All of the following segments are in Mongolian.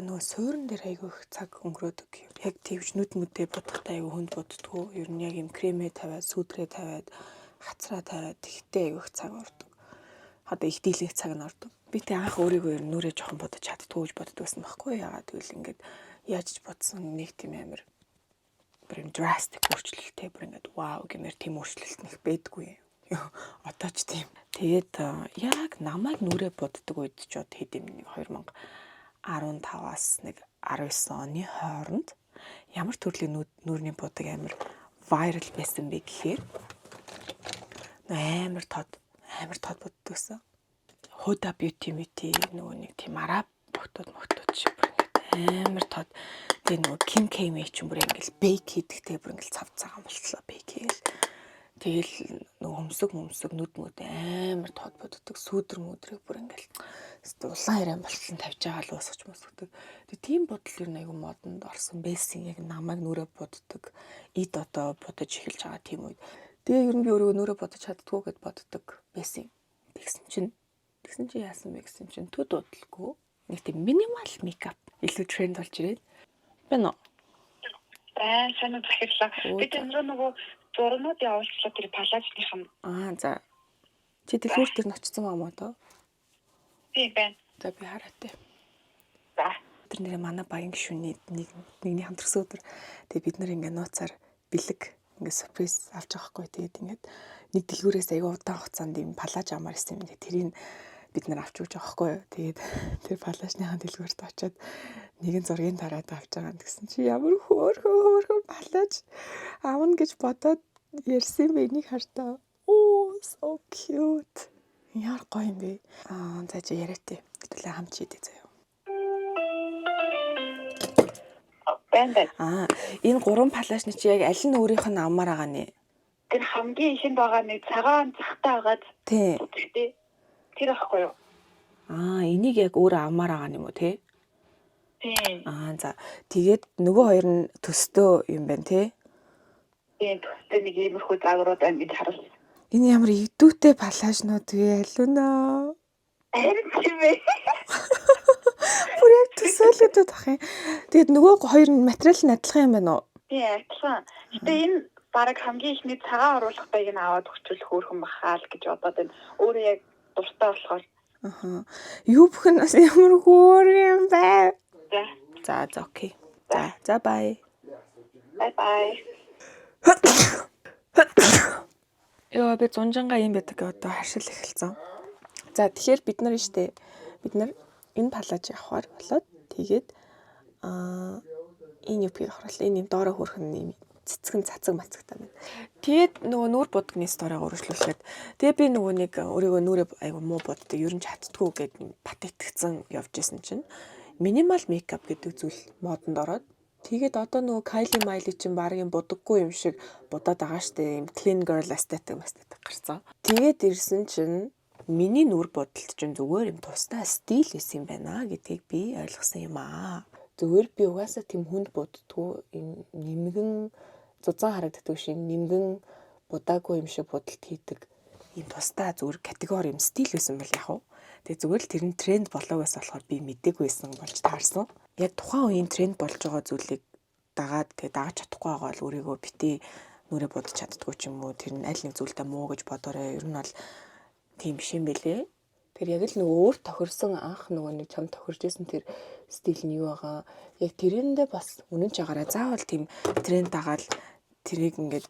бодохдоо нөгөө суурин дээр айгүй их цаг өнгөрөөдөг. Яг тэгвч нүд мүдээ бодохдоо айгүй хүнд боддгоо. Ер нь яг юм кремээ тавиад, сүдрээ тавиад, хацраа тавиад тэгтээ айгүй их цаг ордог. Одоо их дийлэх цаг нь ордог. Би тэг анх өөрийгөө ер нь нүрээ жоохон бодож чаддгүй гэж боддог байсан байхгүй яагаад гэвэл ингээд яаж ч бодсон нэг тийм амир бүр юм drastic өөрчлөлттэй бүр ингээд вау гэмээр тийм өөрчлөлт нэг байдгүй. Одоо ч тийм. Тэгээд яг намайг нүрээ боддог үед ч од хэд юм нэг 2015-аас нэг 19 оны хооронд ямар төрлийн нүрийн бодог амир viral байсан бэ гэхээр амар тод боддог гэсэн. Huda Beauty нөгөө нэг тийм араб бохтод шиг бүр ингээд амар тод. Тэгээ нөгөө Kim K ч юм бүр ингээд бейк хийдэгтэй бүр ингээд цав цагаан болтлоо бейк хийгээл. Тэгэл нөгөө хөмсөг нүд амар тод боддог. Сүүдэр мүдрийг бүр ингээд улаан харин болтлон тавьж байгаа л уусгаж мөсгдөг. Тэгээ тийм бодол юу нэг модонд орсон байсан. Яг намайг нүрээ боддог. Эд одоо бодож эхэлж байгаа тийм үед. Тэгээ ер нь би өөрөө нүрээ бодож чаддгүй гэд боддог байсан. Тэгсэн чинь яасан бэ гэсэн чинь төд бодлого нэг тийм минимал мейкап илүү тренд болж ирээд байна уу? Сайн захирлаа. Бид нөгөө зурнууд явуулчлаа тэр палажных нь. За. Чи дэлгүүр дээр очсон юм уу доо? Тийм байна. За би хараатай. За. Тэр нэр манай багийн гишүүний нэгний хамтрсан өдөр. Тэгээ бид нэр ингээ нууцаар бэлэг ингээ сюрприз авч байгаа хгүй. Тэгээд ингээд нэг дэлгүүрээс аяга удаан хугацаанд юм палаж амар ирсэн юм. Тэрийг бид нар авч өгч байгаа хгүй. Тэгээд тэр палажныхаа дэлгүүрт очиод нэгэн зургийг тараад авч байгаа гэсэн чи ямар хөөрхөн палаж аавна гэж бодоод ярьсан бэ энийг хартаа. Oh so cute. Яар гоё юм бэ. За чи яриатай. Хэвлээ хамт хийдэй заяа. Энэ гурван палажны чи яг аль нь өөрийнх нь аммаар байгаа нэ? Тэр хамгийн ихэнд байгаа нэг цагаан захтай байгаад тий. Тэр ахгүй юу? Энийг яг өөрөө аммаар байгаа юм уу тий? Тийм. За тэгээд нөгөө хоёр нь төстөө юм байна тий? Тийм, төстөө нэг иймэрхүү загварууд байна гэж харуулсан. Энэ ямар идүүтэй палажнууд вэ? Алуна. Харин тийм ээ. Бүр яг төсөөлөдөд бах юм. Тэгээд нөгөө хоёр нь материал нь адилхан юм байна уу? Тийм, адилхан. Гэтэ энэ бараг хамгийн ихний цагаан оруулах байг нь аваад өгчүүл хөөрхөн бахаа л гэж бодоод байна. Өөрөө яг дуртай болохоор. Юу бүхэн бас ямар хөөр юм бэ? За окей. За bye. Bye. Яа би зунжанга юм байдаг одоо харшил эхэлсэн. За тэгэхээр бид нар энэ палаж авахар болоод тэгээд энэ юпгийг авахлаа. Энэ доороо хөрхөн юм цэцгэн цацаг мацагтай байна. Тэгээд нөгөө нүур будгны сторыг өргөжлүүлээд тэгээд би нөгөө нэг өөрийгөө нүрээ айгу муу боддог ер нь чаддгүй гэд бат итгэцэн явж исэн чинь минимал мейкап гэдэг зүйл модонд ороод тэгээд одоо нөгөө Kylie Miley чинь багын будаггүй юм шиг будаад байгаа штэ юм clean girl aesthetic гарцсан. Тэгээд ирсэн чинь миний нүур бодолд чинь зүгээр юм тусдаа стил байсан юм байна гэдгийг би ойлгосон юм аа. Зүгээр би угаасаа тийм хүнд боддгоо юм нэмгэн зузаан харагддаг шиг нэмгэн будаагүй юм шиг бодолт хийдэг юм тусдаа зүгээр категори юм стил байсан бол яг уу. Тэгээ зүгээр л тэр нь тренд болоогоос болохоор би мэдээгүй байсан болж таарсан. Яг тухайн үеийн тренд болж байгаа зүйлийг дагаад тэгээ дагаж чадахгүй байгаа бол өөрийгөө битээ нүрээ бодож чаддгүй ч юм уу тэр нь аль нэг зүйлдээ муу гэж бодоорой. Ер нь бол тийм биш юм бэлээ. Тэр яг л нөгөө өөр тохирсон анх нөгөө нэг чам тохирж исэн тэр стил нь юу байгаа. Яг тэрэндээ бас үнэн ч агараа заавал тийм тренд дагаад тэрийг ингээд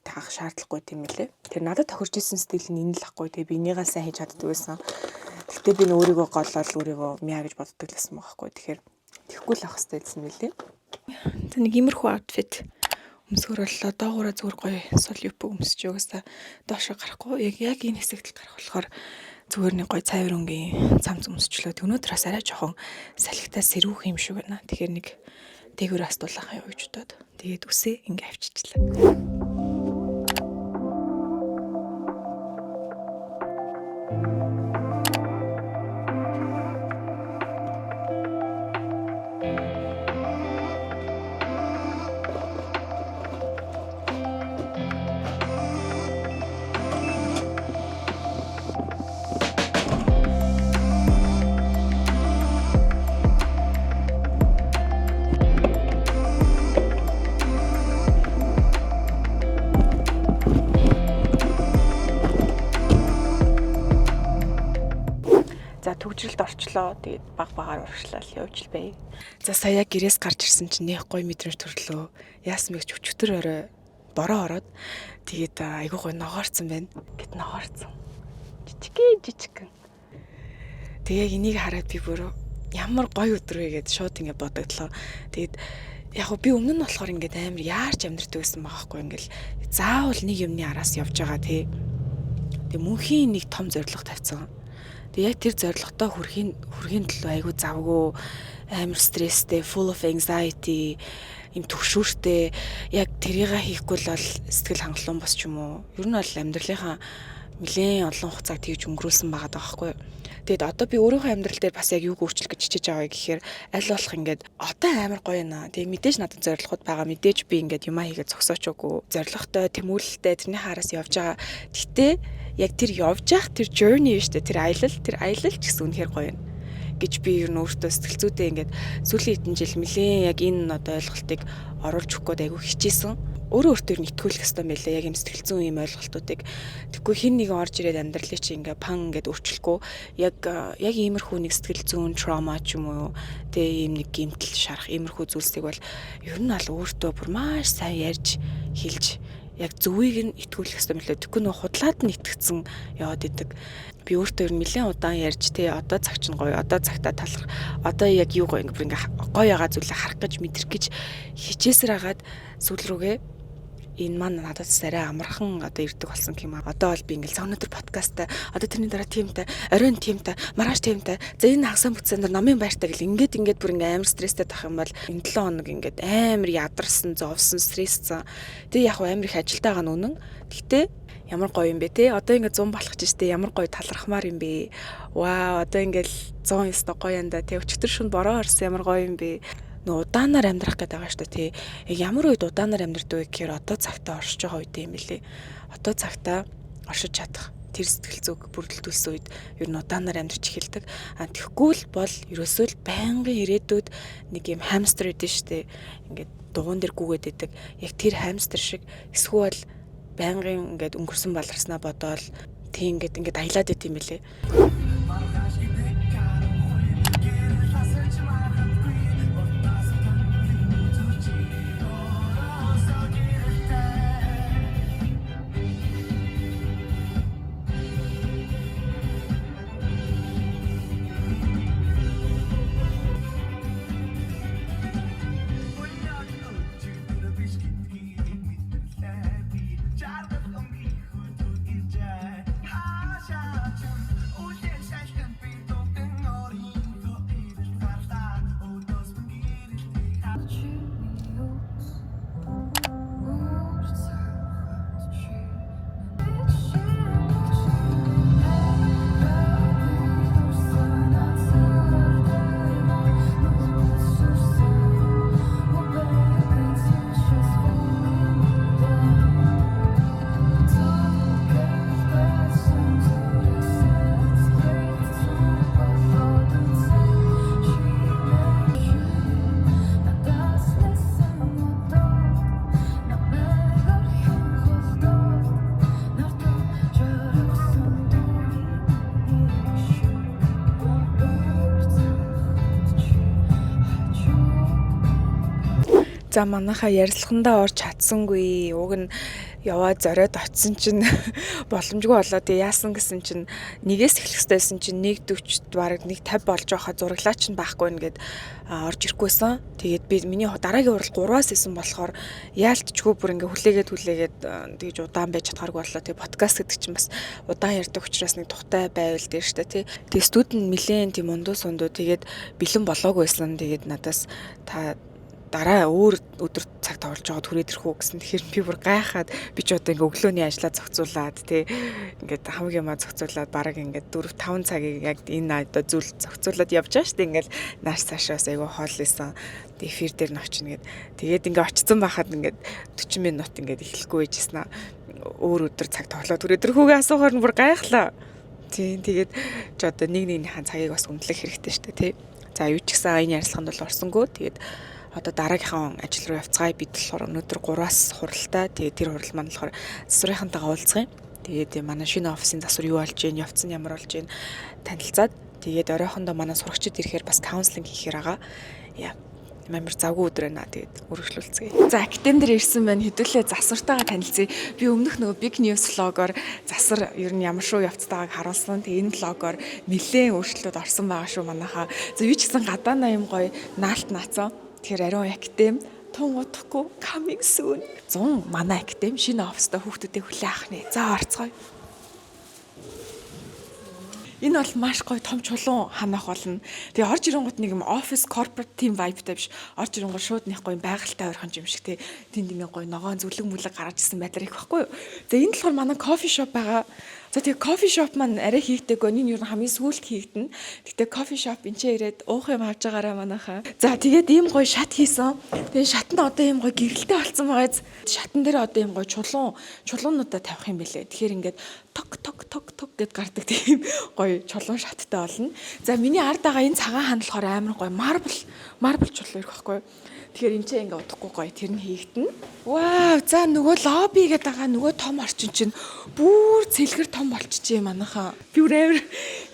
таах шаардлагагүй тийм үлээ. Тэр надад тохирж исэн стил нь энэ л ахгүй. Тэгээ би энийгээ сайн хийж чаддаг байсан. Гэхдээ би өөрийгөө голлол өөрийгөө мяа гэж боддог лсэн байхгүй. Тэгэхээр тэхгүй л ах хэвээр хэлсэн мэлээ. За нэг иймэрхүү аутфит өмсгөр боллоо. Доогуура зүгээр гоё сул юпг өмсч өгөөсөө доошо гарахгүй. Яг энэ хэсэгт л гарах болохоор зүгээр нэг гоё цайвар өнгийн цамц өмсчлөө. Өнөөдөр бас арай жоохон салхитаа сэрүүх юм шиг байна. Тэгэхээр нэг дээгүүр астуулах юм гэж бодоод тэгээд үсээ ингээ авчичлаа. За төгжрэлд орчлоо. Тэгээд баг багаар урагшлал явж л бай. За сая гэрээс гарч ирсэн чинь нэх гоё мэдрэмж төрлөө. Яасан бэ гэж өчтөр орой бороо ороод тэгээд айгүй гоё ногоорцсон байна. Гэт ногоорцсон. Жижигхэн. Тэгээ энийг хараад би бүр ямар гоё өдөр вэ гэдээ шууд ингэ бодогдлоо. Тэгээд яг би өмнө нь болохоор ингээд амар яарч амьдрдаг байсан байгаа хгүй ингээл заавал нэг юмны араас явж байгаа тий. Тэгээ мөнхийн нэг том зорилго тавьсан. Тэгээ яг тэр зорилготой хүрхийн төлөө айгүй завгүй амар стресстэй, full of anxiety, им төгшүүртэй яг тэрийг хийхгүй л бол сэтгэл хангалуун бос ч юм уу. Ер нь бол амьдралынхаа нэлээд олон хугацааг тэгж өнгөрүүлсэн байгаа даахгүй. Тэгэд одоо би өөрийнхөө амьдрал дээр бас яг юуг өөрчлөх гэж хичээж байгаа гэхээр аль болох ингээд одоо амар гоё наа. Тэгээ мэдээж надад зорилгод байгаа. Мэдээж би ингээд юмаа хийгээд зогсоочоогүй. Зорилготой, тэмүүлэлтэй тэрний хараас явж байгаа. Гэтэ яг тэр явж явах тэр journey биш үү? Тэр аялал ч гэсэн үнэхээр гоё юм гэж би ер нь өөртөө сэтгэл зүйдээ ингээд сүүлийн хэдэн жил нэлээд яг энэ одоо ойлголтыг оруулж өгөх гээд айгүй хичээсэн. Өөртөө нь итгүүлэх хэрэгтэй байлаа. Яг юм сэтгэл зүйн юм ойлголтуудыг. Тэгэхгүй хин нэгэн орж ирээд амьдралыг чи ингээ пан гэд өөрчлөхгүй. Яг иймэрхүү нэг сэтгэл зүйн trauma ч юм уу. Тэгээ ийм нэг гэмтэл шарах иймэрхүү зүйлсийг бол ер нь бол өөртөө бүр маш сайн ярьж хэлж яг зөвийг нь итгүүлэх хэрэгтэй мөлөө. Тэгэхгүй нөх худлаад нь итгэцэн яваад идэг. Би өөртөө нэлээд удаан ярьж тий одоо цаг чинь гоё, одоо цагтаа талах, одоо яг юу гоё ингээ гоё байгаа зүйлээ харах гэж мэдрэх гэж хичээсээр хагаад сүүл рүүгээ энэ маань надад арай амархан одоо ирдэг болсон юм аа. Одоо бол би ингээл өнөөдөр подкасттай, одоо тэрний дараа тиймтэй, оройн тиймтэй, маргааш тиймтэй. За энэ хагасан бүтсэн дээр номын байртай гэл ингээд бүр ингээ амар стресстэй тах юм бол энэ 7 хоног ингээд амар ядарсан, зовсон, стрессцэн. Тэгээ яг амар их ажилтаа байгаа нүнэн. Гэхдээ ямар гоё юм бэ те. Одоо ингээд 100 болох ч штэ ямар гоё талархмаар юм бэ. Вау, одоо ингээл 109 гоё янда те. Өчтөр шөнө бороо орсон ямар гоё юм бэ. Удаанаар амьдрах гэдэг байгаа шүү дээ тий. Ямар үед удаанаар амьдрдаг вэ гэхээр одоо цагтаа оршиж байгаа үед юм билээ. Одоо цагтаа оршиж чадах тэр сэтгэл зүг бүрдэлтүүлсэн үед ер нь удаанаар амьдрч эхэлдэг. Тэгэхгүй л бол ерөөсөө л байнгын ирээдүйд нэг юм хамстер гэдэг шүү дээ. Ингээд дугуун дээр гүгээд идэг. Яг тэр хамстер шиг эсвэл байнгын ингээд өнгөрсөн баларснаа бодоол тий ингээд аялаад ит юм билээ. За манайхаа ярилцлагандаа орж чадсангүй. Уг нь яваад зориод очисон чинь боломжгүй болоо. Тэгээ яасан гэсэн чинь нэгээс эхлэх хэрэгтэйсэн чинь 1:40 бараг 1:50 болж байхаа зураглаач нь байхгүй нэгэд орж ирэхгүйсэн. Тэгээд би миний дараагийн урал 3-аас исэн болохоор яалтчгүй бүр ингээ хүлээгээд тэгж удаан байж чадхааргүй боллоо. Тэгээ подкаст гэдэг чинь бас удаан ярьдаг учраас нэг тухтай байвал дээр штэ тий. Тэгээ студент нилээн тийм ундуу сундуу тэгээд бэлэн болоогүйсэн. Тэгээд надаас та дараа өөр өдөр цаг тавуулж байгаа түрээд ирэх үү гэсэн. Тэгэхээр би бүр гайхаад би ч одоо ингээ өглөөний ажлаа зохицуулаад тий ингээд хамгийн маа зохицуулаад бараг ингээд 4-5 цагийг яг энэ одоо зүйл зохицуулаад явж байгаа шүү дээ. Ингээл нааш цаашаас айгүй хоол исэн. Эфир дээр нь очино гэд. Тэгээд ингээ очсон байхад ингээд 40 минут ингээд эхлэхгүй байжсэн аа. Өөр өдөр цаг тавуулаад түрээд ирэх үгээ асуухаар нь бүр гайхлаа. Тий тэгээд ч одоо нэгнийхээ цагийг бас үнэлэх хэрэгтэй шүү дээ тий. За юу ч гэсэн энэ ярилцлаганд бол орсонгүй. Тэгээд одоо дараагийнхаа ажил руу явцгаая. Бид болохоор өнөөдөр 3-аас хуралтай. Тэгээ тэр хурал маань болохоор засварынхантайгаа уулзгая. Тэгээд манай шинэ офисын засвар юу болж гин, явцсан ямар болж гин танилцаад тэгээд оройхондоо манай сурагчид ирэхээр бас каунслинг хийхээр байгаа. Яа. Амар завгүй өдөр байна. Тэгээд үргэлжлүүлцгээе. За, академи дээр ирсэн байна. Хэдүүлээ засвартайгаа танилцъя. Би өмнөх нөгөө Big News vlog-оор засвар ер нь ямар шүү явцтайгааг харуулсан. Тэгээд энэ vlog-оор нэлээд өөрчлөлт орсон байгаа шүү манайхаа. За, би ч гэсэн гадаанаа юм гоё наалт наацсан. Тэгэхээр ариун академи тун удахгүй coming soon. 100 манай академи шинэ оффистай хүүхдүүдээ хүлээн авах нэ. За, орцгоё. Энэ бол маш гоё том чулуун ханах болно. Тэгээ орж ирэнгүүт нэг юм офис corporate team vibeтай биш. Орж ирэнгүүт шууд нэг гоё байгальтай ойрхон юм шиг те. Тэнд ингээ гоё ногоон зүлэг мүлэг гаргаж ирсэн байдлаар их байхгүй юу. За энэ болохоор манай кофе шоп байгаа. За тэгээ кофе шоп маань арай хийгдэггүй. Энэ юу хамгийн сүүлд хийгдэнэ. Гэтэ кофе шоп энэ ч ирээд уух юм авч байгаараа манайхаа. За тэгээд ийм гоё шат хийсэн. Тэгээ шат нь одоо ийм гоё гэрэлтэй болсон байгаа. Шатан дээр одоо ийм гоё чулуунуудаа тавих юм бэлээ. Тэгэхээр ингээд ток гэд гардаг тийм гоё чулуун шаттай болно. За миний ард байгаа энэ цагаан хана болохоор амар гоё марбл чулуу ирэх байхгүй. Тэгэхээр энэ ч ингээ удахгүй гоё тэр нь хийгдэнэ. Вау, за нөгөө лобби гэдэг байгаа нөгөө том орчин чинь бүр цэлгэр том болчихжээ манайхаа. Би өөр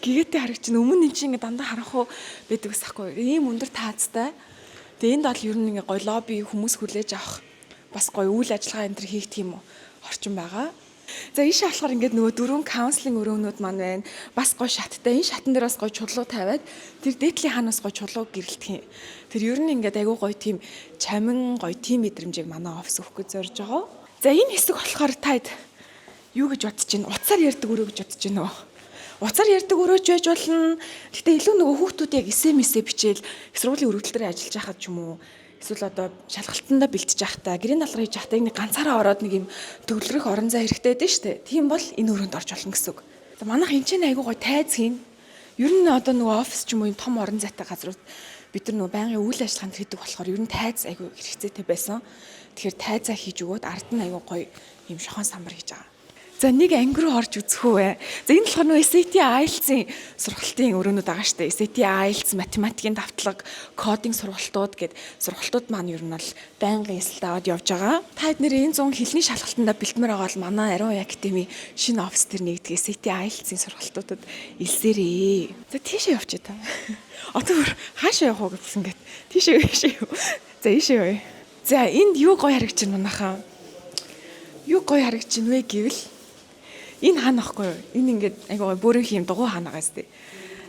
гэгээтэй харагч чинь өмнө энэ чинь ингээ дандаа харах уу байдаг ус ахгүй. Ийм өндөр таацтай. Тэгээ энд бол ер нь ингээ гоё лобби хүмүүс хүлээж авах бас гоё үйл ажиллагаа энэ төр хийгдэх юм орчин байгаа. За ийшээ болохоор ингээд нөгөө дөрвөн каунслинг өрөөнүүд маань байна. Бас гоё шаттай. Энэ шатан дээр бас гоё чулуу тавиад тэр дээдлийн ханаас гоё чулуу гэрэлтэх юм. Тэр ер нь ингээд айгүй гоё тийм чамин гоё тийм мэдрэмжийг манай офис өгөх гэж зорж байгаа. За энэ хэсэг болохоор таад юу гэж бодож байна? Уцаар ярддаг өрөө гэж бодож байна уу? Уцаар ярддаг өрөөж байж болно. Гэтэ илүү нөгөө хүүхдүүд яг SMS-ээ бичээл их сургуулийн өргөдөл дээр ажиллаж байхад ч юм уу эсвэл одоо шалгалтандаа бэлтэж явахдаа гэрийн даалгавар хийж явахдаа нэг ганцаараа ороод нэг юм төвлөрөх орон зай хэрэгтэй дээ шүү дээ. Тийм бол энэ өрөөнд орж болно гэсэн үг. За манайх энэ ч айгүй гой тайз хийн. Ер нь одоо нөгөө офис ч юм уу юм том орон зайтай газрууд бид нар нөгөө байнгын үйл ажиллагаанд хийдэг болохоор ер нь тайз айгүй хэрэгцээтэй байсан. Тэгэхээр тайзаа хийж өгөөд ард нь айгүй гой юм шохон самбар хийж байгаа. За нэг анги руу орж үзэх үү. За энэ болохоор нөгөө SAT IELTS-ийн сургалтын өрөөнүүд байгаа шүү дээ. SAT IELTS математикийн давтлага, кодинг сургалтууд гэд сургалтууд маань ер нь бол байнгын эсэлд аваад явж байгаа. Та эднэр энэ 100 хэлний шалгалтандаа бэлтмээр байгаа бол манай Ариун Академи шинэ офис төр нэгдэг SAT IELTS-ийн сургалтуудад илсээрээ. За тийшээ явчих та. Одоо хаашаа явах уу гэсэн гээд тийшээ юу. За ийшээ юу. За энд юу гоё харагч байна манайхаа. Юу гоё харагч байна вэ гэвэл энэ хаана ахгүй юу? Энэ ингээд айгаа бүрэн юм дугуй хаана байгаа сте.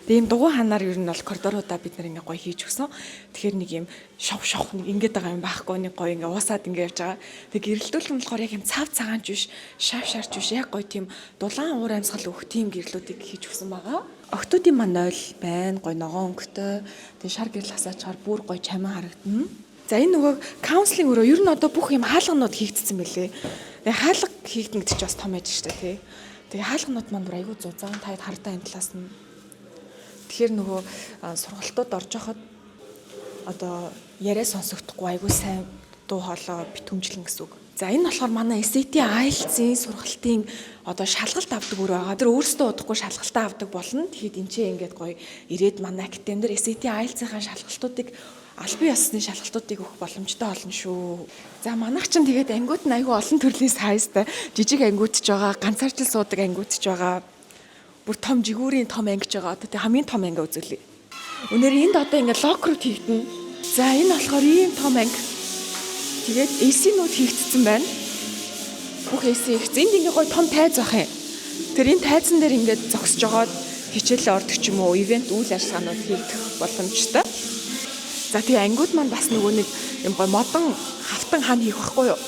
Тэгээ ийм дугуй хаанаар ер нь бол коридоруудаа бид нар ингээ гоё хийж өгсөн. Тэгэхээр нэг юм шов нэг ингээд байгаа юм байхгүй нэг гоё ингээ уусаад ингээ явж байгаа. Тэгээ гэрэлтүүлэх нь болохоор яг юм цав цагаанч биш, шав шарч биш, яг гоё тийм дулаан уур амьсгал өгөх тийм гэрлүүдийг хийж өгсөн байгаа. Октоудын маань 0 байна, гоё ногоон өнгөтэй. Тэгээ шар гэрэл хасаачаар бүр гоё чамин харагдана. За энэ нөгөө каунслинг өрөө ер нь одоо бүх юм хаалганууд хийгдсэн байлээ. Тэгээ хаалга хийгдэн гэдэг чинь бас том ажил шүү дээ тий. Тэгээ хаалганууд маань бүр айгүй зузаан таад хардаа энэ талаас нь. Тэгэхээр нөгөө сургалтууд орж явахад одоо яриа сонсогдохгүй айгүй сайн дуу хоолой битүүмжлэн гэсэн үг. За энэ болохоор манай SAT IELTS-ийн сургалтын одоо шалгалт авдаг өөр байгаа. Тэр өөрсдөө удахгүй шалгалтаа авдаг болно. Тэгэхэд энэ ч ингээд гоё ирээд манай академи дээр SAT IELTS-ийн шалгалтуудыг албан ёсны шалгалтуудыг өгөх боломжтой болно шүү. За манайх чинь тэгээд ангиуд нь айгүй олон төрлийн сайзтай жижиг ангиудч байгаа, ганцаарчл суудаг ангиудч байгаа. Бүр том жигүүрийн том ангиж байгаа. Одоо тэг хамгийн том анги үзүүлээ. Өнөр энд одоо ингээд локрууд хийгдэн. За энэ болохоор ийм том анги. Тэгээд AC-нууд хийгдсэн байна. Бүх AC хийгдсэн. Энд ингээд гоё том тайз байх юм. Тэр энэ тайзан дээр ингээд зогсож жоод хичээлээ ордог ч юм уу, ивент үйл ажиллагаанууд хийгдэх боломжтой. За тэгээ ангиуд маань бас нөгөө нэг юм гой модон хавтан хан хийх байхгүй юу.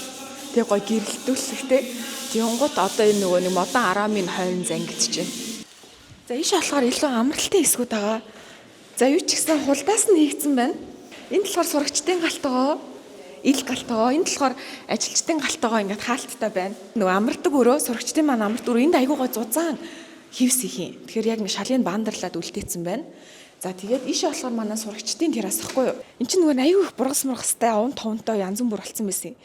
Тэгээ гой гэрэлтүүлэхтэй. Тэнгууд одоо энэ нөгөө нэг модон арамын хойн зангидж байна. За ийш болохоор илүү амралтын хэсгүүд байгаа. За юу ч гэсэн хулдаас нь хийгдсэн байна. Энэ болохоор сурагчдын галтгоо, ил галтгоо, энэ болохоор ажилчдын галтгоо ингээд хаалттай байна. Нөгөө амардаг өрөө, сурагчдын маань амарт өрөө энд айгуугой зузаан хивс их юм. Тэгэхээр яг нэг шалын баандарлаад үлдээсэн байна. За тэгээд ийшээ болохоор манай сурагчдын террас ахгүй юу. Энд чинь нөгөө аюу их бургасмаргастай овн товнтой янз бүр болсон байсан юм.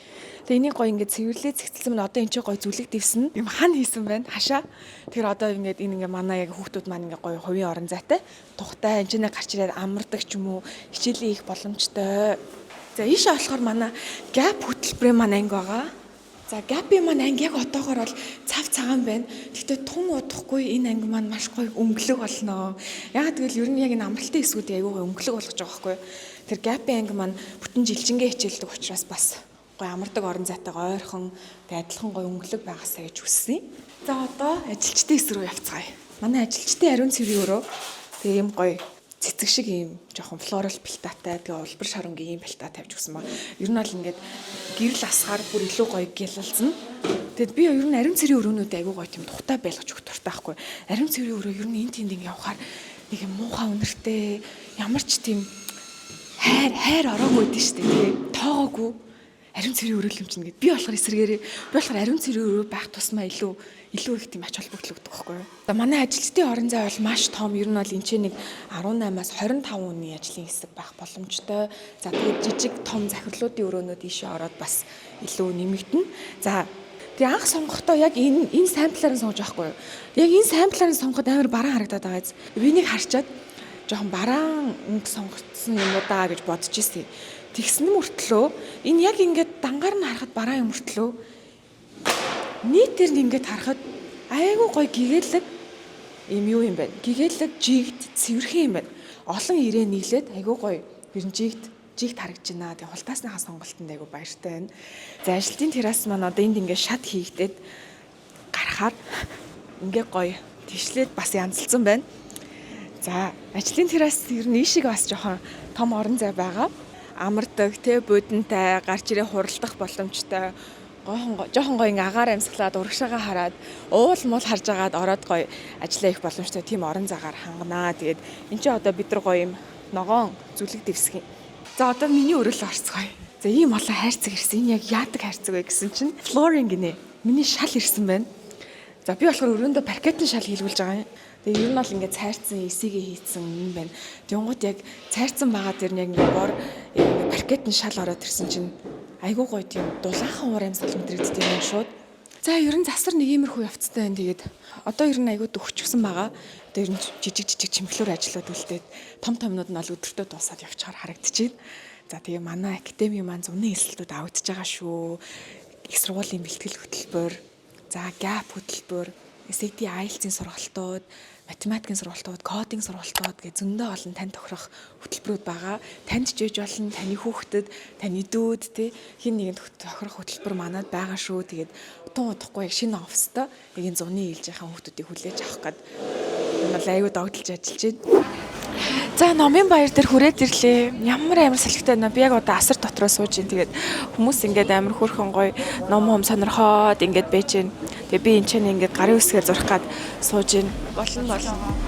Тэгээ энийг гоё ингээд цэвэрлээ зэгцэлсэн байна. Одоо энэ чинь гоё зүлэг дэвсэн. Юм хан хийсэн байна. Хашаа. Тэгэхээр одоо ингээд энэ ингээ манай яг хүүхдүүд маань ингээ гоё хувийн орон зайтай. Тухтай энэ чинь гарч ирээд амардаг ч юм уу. Хичээлээ их боломжтой. За ийшээ болохоор манай гап хөтөлбөрийн маань анги байгаа. За Gapi маань анги яг одоогоор бол цав цагаан байна. Гэхдээ тун удахгүй энэ анги маань маш гоё өнгөлөг болно. Яг тэгвэл ер нь яг энэ амралтын хэсгүүдийг аягүй гоё өнгөлөг болгож байгаа байхгүй юу? Тэр Gapi анги маань бүтэн жилжингээ хичээлдэг учраас бас гоё амардаг орон зайтайгаа ойрхон тэг адилхан гоё өнгөлөг байгаасаа гэж хүссэн. За одоо ажилчдын хэсэг рүү явцгаая. Манай ажилчдын ариун цэврийн өрөө тэг ийм гоё цэцэг шиг ийм жоохон флорал бэлтаатай тэгээ улбар шарангийн ийм бэлтаа тавьж өгсөн ба. Ер нь бол ингээд гэрэл асгаар бүр илүү гоё гялалзна. Тэгэд би ер нь ариун цэврийн өрөөнүүд айгүй гоё тийм тухтай байлгаж өгөх туфтай байхгүй. Ариун цэврийн өрөө ер нь энэ тэнд ингээд явахаар нэг юм муухай өнөртэй ямар ч тийм хайр ороогүй дээ шүү дээ. Тэгээ тоогоогүй ариун цэврийн өрөөлөм чинь гээд би болохоор эсэргээрээ би болохоор ариун цэврийн өрөө байх тусмаа илүү их тийм ач холбогдол өгдөг байхгүй юу. За манай ажилчдын орон зай бол маш том. Ер нь бол энэ чинь нэг 18-аас 25 хүний ажлын хэсэг байх боломжтой. За тэгээд жижиг том захирлуудын өрөөнүүд ийшээ ороод бас илүү нэмэгдэнэ. За тэгээ анх сонгохдоо яг энэ самплаар нь сонгож байхгүй юу. Яг энэ самплаар нь сонгоход амар бараан харагдаад байгаа биз. Би нэг харчаад жоохон бараан сонгогдсон юм уу даа гэж бодож ирсэн. Тэгсэн мөртлөө энэ яг ингээд дангаар нь харахад бараан юм мөртлөө нийтээр нь ингээд харахад айгүй гоё гэгээлэг юм байна. Гэгээлэг жигт цэвэрхэн юм байна. Олон ирээ нийлээд айгүй гоё ер нь жигт харагдаж байна. Тэгээ хултаасныхаа сонголтонд айгүй баяртай байна. За ажилтны террас маань одоо энд ингээд шат хийгдээд гарахаар ингээд гоё төвшлээд бас янзлсан байна. За ажлын террас ер нь ийшээ бас жоохон том орон зай байгаа. Амардаг, будентай, гарч ирээ хуралдах боломжтой. Жоохон гоё ингээ агаар амьсгалаад урагшаага хараад уул мул харж агаад ороод гоё ажиллаа их боломжтой тийм орон зайгаар ханганаа. Тэгээд энэ чинь одоо бид нар гоё юм ногоон зүлэг дэвсгэн. За одоо миний өрөөл орцгоё. За ийм олон хайрцаг ирсэн. Энэ яг яадаг хайрцаг вэ гэсэн чинь flooring гинэ. Миний шал ирсэн байна. За би болохоор өрөөндөө паркетын шал хийлгүүлж байгаа юм. Тэгээ ер нь бол ингээд цайрцсан эсигээ хийцэн юм байна. Тэнгууд яг цайрцсан байгаа дэр нь яг ингээд бор паркетын шал ороод ирсэн чинь айгуу гоё тийм дулаахан уур амьсгал мэдрэгддэг юм шууд. За ер нь засар нэг иймэрхүү явцтай байна. Тэгээд одоо ер нь айгуу дөхчихсөн байгаа. Одоо ер нь жижиг чимхлөөр ажиллаад үлдээд том томнууд нь бол өдөртөө дуусаад явчихаар харагдчихээн. За тэгээ манай академи маань зуны эсэлтүүд авагдаж байгаа шүү. Их сургуулийн бэлтгэл хөтөлбөр, за GAP хөтөлбөр, SAT IELTS-ийн сургалтууд, математикийн сургалтууд, кодинг сургалтууд гэх зөндөө олон тань тохирох хөтөлбөрүүд байгаа. Танд ч ээж болно, таны хүүхдэд, таны дүүд тий хин нэгэнд тохирох хөтөлбөр манад байгаа шүү. Тэгээд утан удахгүй яг шинэ оффистоо яг энэ зуны ээлжийнхэн хүүхдүүдийг хүлээж авах гээд энэ бол аюу догдолж ажиллаж байна. За номын баяр дээр хүрээд ирлээ. Ямар салхитай байна. Би яг одоо асар дотроо сууж ин. Тэгээд хүмүүс ингээд амар хөөрхөн гоё ном сонирхоод ингээд байж гин. Тэгээ би энэ ч ингээд гарын үсгээр зурх гад сууж ин. Болно.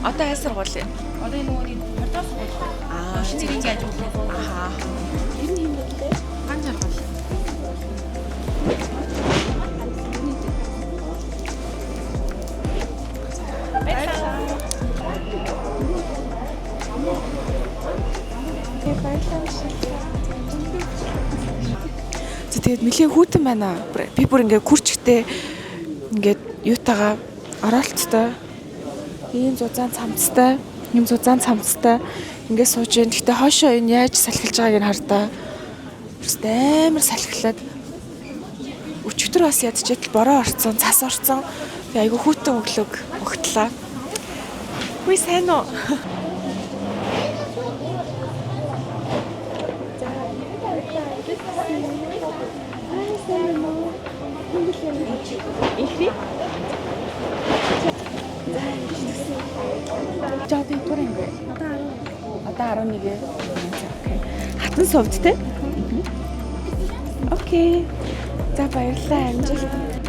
Одоо хай сургууль юм. Одоо энэ нөгөө портал сургууль. Шинээр ингээд ажиглах. Ахаа. Энэ юм бэ? Ган жаргал. Тэгээд нэлээ хүүтэн байна. Би бүр ингээд күрчгтэй ингээд юутаага оролцтой. Ийм зузаан цамцтай, ингээд сууж байна. Гэтэ хоошоо энэ яаж салхилж байгааг нь хардаа. Амар салхилаад өчигдөр бас ядчихэд бороо орцсон, цас орцсон. Би айгу хүүтэн өглөг өгтлээ. Үгүй сайн уу? Ихри? Жаад туринг. Одоо 11. Окей. Хатан сувд те? Окей. За баярлалаа амжилт.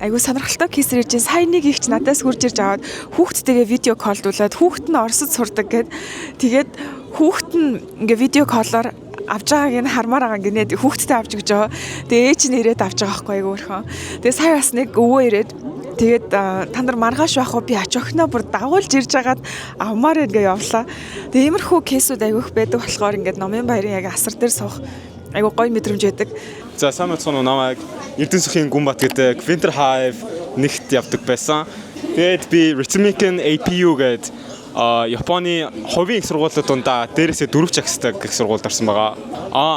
Айгу сонирхолтой кейс ирж сайн нэг ихч надаас хурж ирж аваад хүүхдтэйгээ видео коллдуулаад хүүхд нь Оросд сурдаг гэд тэгээд хүүхд нь ингээ видео коллоор авж байгааг нь хармаар байгаа гинэ хүүхдтэй авч өгч байгаа. Тэгээ ээж нь ирээд авч байгаа байхгүй айгу өрхөн. Тэгээ сая бас нэг өвөө ирээд тэгээд та нар маргааш байх уу би ач охиноо бүр дагуулж ирж байгаад авмаар ингээ явлаа. Тэгээ иймэрхүү кейсүүд айгүйх байдаг болохоор ингээ номын баярын яг асар дээр суух айгу гоё мэдрэмж байдаг. За сайн мэцхан намайг Эрдэнэсхийн Гүнбат гэдэг Winter Hive нэгт явдаг байсан. Тэгээд би Rhythmic APU гэдэг Японы хувийн их сургуулиуд дундаа дээрээсээ 4 чагсдаг их сургуульд орсон байгаа.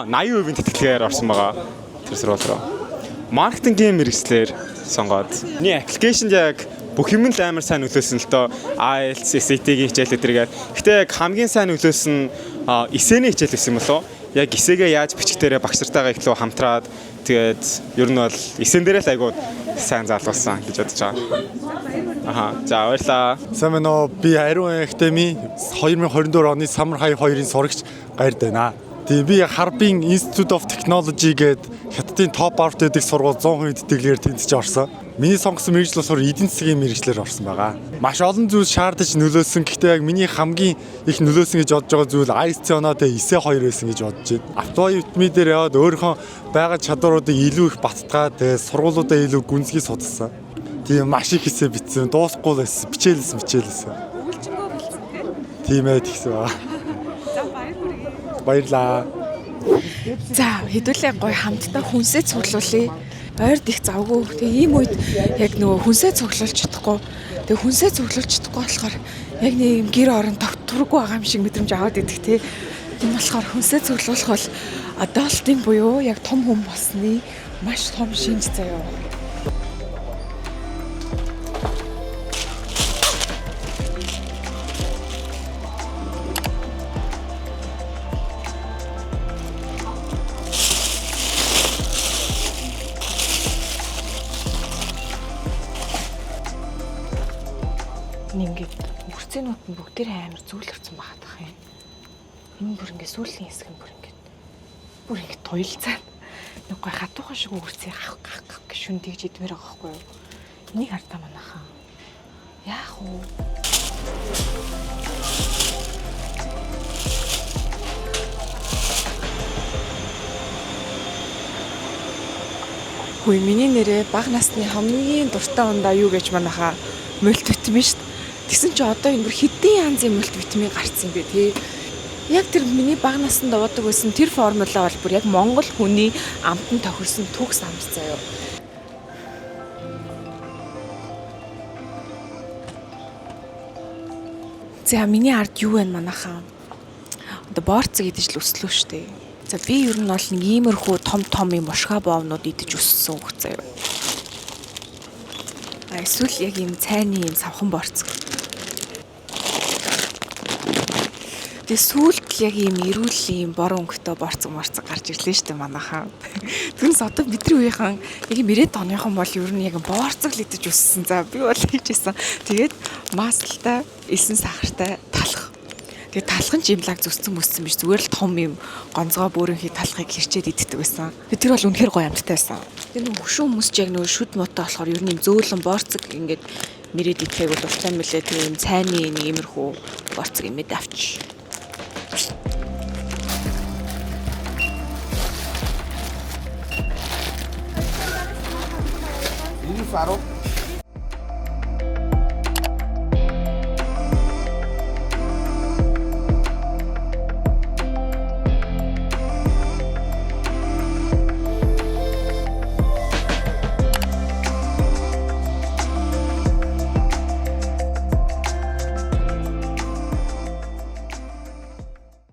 80% тэтгэлгээр орсон байгаа. Тэр сургууль руу. Маркетингийн мэргэжлэр сонгоод. Миний аппликейшнд яг бүх юм л амар сайн нөлөөсөн л доо. IELTS, SAT-гийн хичээлүүд тэргээд. Гэтэ яг хамгийн сайн нөлөөсөн нь эсэний хичээл байсан юм болов. Яг эсээгээ яаж бичих дээрээ багш нартайгаа ихлүү хамтраад тэгээд ер нь бол эсэн дээрээ л айгуу сайн заалгуулсан гэж бодож байгаа. За баярлаа. Сайн байна уу? Би Ариун Академи 2024 оны Самар хай 2-ын сурагч Гайрд байна. Тэгээ би Harbin Institute of Technology гээд Хятадын топ авт гэдэг сургууль 100% тэтгэлгээр тэнцэж орсон. Миний сонгосон мэргэжил болохоор эдийн засгийн мэргэжлэр орсон байгаа. Маш олон зүйл шаардаж нөлөөсөн. Гэхдээ яг миний хамгийн их нөлөөсөн гэж бодож байгаа зүйл IST оноотой 9-2 байсан гэж бодож байна. Автои витми дээр яваад өөрийнхөө байгаа чадваруудыг илүү их баттгаад тэгээ сургуулиудаа илүү гүнзгий судалсан. Тийм маш их хэсэг битсэн. Дуусахгүй л байсан. Бичээлсэн. Үйлчингөө бэлдсэн тийм. Тийм ээ тэгсэн байгаа. За Баярлаа. За хэдүүлээ гоё хамтдаа хүнсээ цуглуулъя. Ойрд их завгүй. Тэгээ ийм үед яг нөгөө хүнсээ цуглуулж чадахгүй. Тэгээ хүнсээ цуглуулж чадахгүй болохоор яг нэг юм гэр орон тогтворгүй байгаа юм шиг мэдрэмж аваад идэх тий. Энэ болохоор хүнсээ цуглуулах бол адалтын буюу яг том хүн болсны маш том шинж заяа. Ингээд үрцэнүүд нь бүгдээрээ амар зөөлөрсөн байгаад байгаа юм. Энэ бүр ингээд сүүлийн хэсэг нь бүр ингээд туйлцаа. Нэг гой хатуухан шиг үрцээ гах гэж шүндийж идмээр байгаа байхгүй юу? Энийг хартаа манайхаа. Яах вэ? Хөөе миний нэрээ бага насны хамгийн дуртай ундаа юу гэж манайхаа мультивитамин шүү дээ. Тэгсэн чи одоо энэ бүр хэдэн янзын мультивитамин гарцсан бэ тий. Яг тэр миний бага наснд дуудаг байсан тэр формула бол бүр яг Монгол хүний амтан тохирсон төгс амс заяа. За миний ард юу вэ манайхаа? Одоо борц гэдэж л өслөө штэ. За би ер нь бол нэг иймэрхүү том юм ушгаа боовнууд идэж өссөн хөх заяа. Эсвэл яг юм цайны юм савхан борц. Тэгээ сүүлд яг юм эрүүл юм бор өнгөтэй борцог гарч ирлээ шүү дээ манайхаа. Тэгнээс одоо бидний үеийнхэн яг 90-ад оныхон бол ер нь яг борцог л идэж өссөн. За би бол хийжсэн. Тэгээд маслтай, элсэн сахартай талах. Тэгээд талхан жимлаг зүсцэн мөссөн биш. Зүгээр л том юм гонцгой бөөрийнхий талхыг хэрчээд иддэг байсан. Тэр бол үнэхээр гоё амттай байсан. Тэр нэг хөшөө хүмүүс ч яг нөгөө шүд мотоо болохоор ер нь зөөлөн борцог ингээд мэрэд идэхийг бол дуртай мөлий. Тэгээ юм цайны нэг иймэрхүү борцог имэд авч. Faro